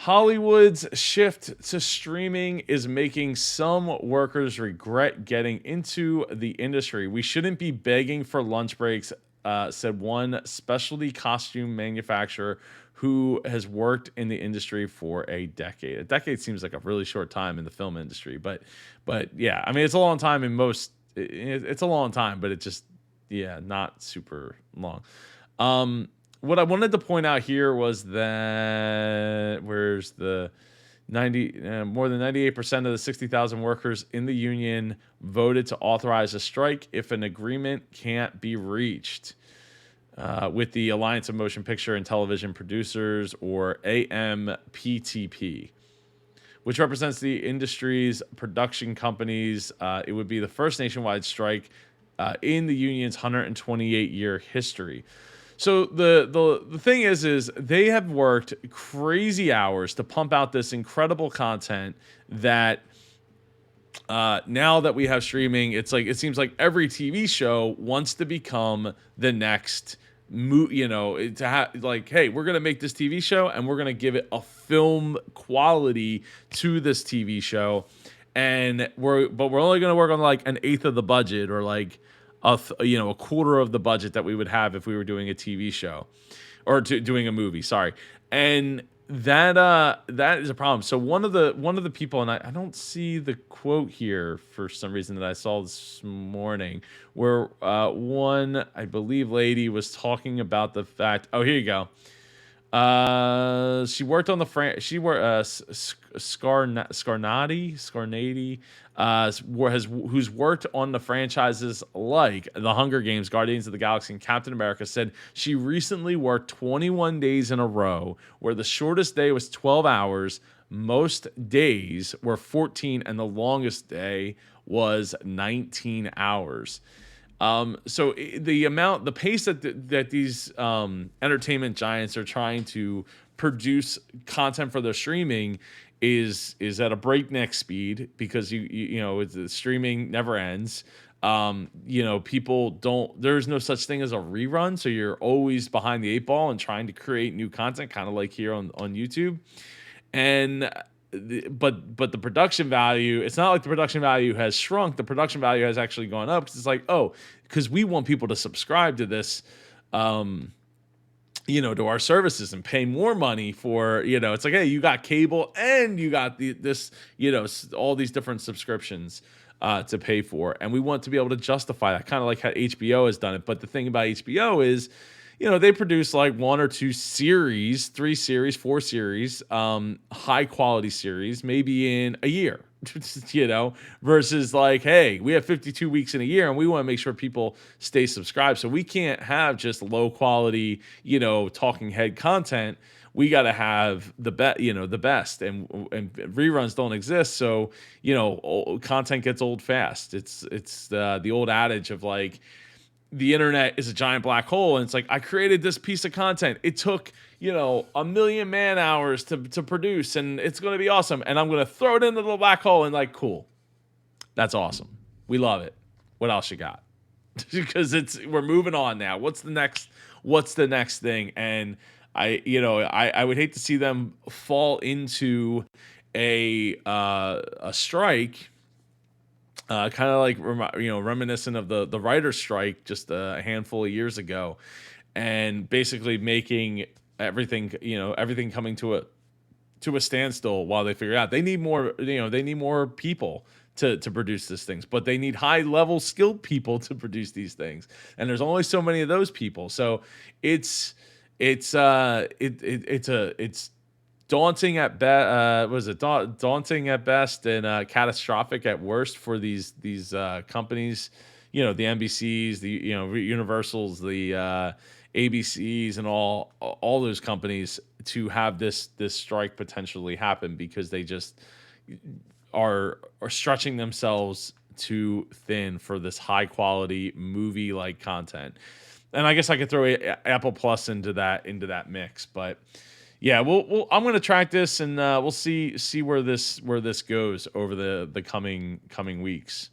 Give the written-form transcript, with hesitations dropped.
Hollywood's shift to streaming is making some workers regret getting into the industry. We shouldn't be begging for lunch breaks, said one specialty costume manufacturer who has worked in the industry for a decade. A decade seems like a really short time in the film industry, but yeah, I mean it's a long time in most. It's a long time, but it just yeah, not super long. What I wanted to point out here was that where's the 90 more than 98% of the 60,000 workers in the union voted to authorize a strike if an agreement can't be reached with the Alliance of Motion Picture and Television Producers, or AMPTP, which represents the industry's production companies. It would be the first nationwide strike in the union's 128-year history. So the thing is they have worked crazy hours to pump out this incredible content that now that we have streaming, it's like it seems like every TV show wants to become the next to have like, hey, we're gonna make this TV show and we're gonna give it a film quality to this TV show, and we're only gonna work on like an eighth of the budget, or like a quarter of the budget that we would have if we were doing a TV show or doing a movie. Sorry, and that is a problem. So one of the people, and I don't see the quote here for some reason that I saw this morning, where one, I believe, lady was talking about the fact. Oh, here you go. She worked on the she worked Scarnati, who's worked on the franchises like The Hunger Games, Guardians of the Galaxy, and Captain America, said she recently worked 21 days in a row, where the shortest day was 12 hours, most days were 14, and the longest day was 19 hours. So the pace that these entertainment giants are trying to produce content for their streaming is at a breakneck speed, because the streaming never ends. People don't. There's no such thing as a rerun, so you're always behind the eight ball and trying to create new content, kind of like here on YouTube. And but the production value, it's not like the production value has shrunk. The production value has actually gone up, because it's like, because we want people to subscribe to this, to our services and pay more money for, it's like, hey, you got cable and you got all these different subscriptions to pay for, and we want to be able to justify that, kind of like how HBO has done it. But the thing about HBO is, they produce like one or two series, 3 series, 4 series, high quality series, maybe in a year, versus like, hey, we have 52 weeks in a year and we want to make sure people stay subscribed. So we can't have just low quality, talking head content. We got to have the best, and reruns don't exist. So, content gets old fast. It's the old adage of like, the internet is a giant black hole, and it's like, I created this piece of content. It took, 1 million man hours to produce, and it's going to be awesome. And I'm going to throw it into the black hole, and like, cool. That's awesome. We love it. What else you got? Because we're moving on now. What's the next thing? And I would hate to see them fall into a strike. Kind of like reminiscent of the writer's strike just a handful of years ago, and basically making everything coming to a standstill while they figure out they need more people to produce these things, but they need high level skilled people to produce these things, and there's only so many of those people. So it's daunting at best. Daunting at best, and catastrophic at worst for these companies. The NBCs, the Universals, the ABCs, and all those companies to have this strike potentially happen, because they just are stretching themselves too thin for this high quality movie like content. And I guess I could throw Apple Plus into that mix, but. Yeah, I'm going to track this, and we'll see where this goes over the coming weeks.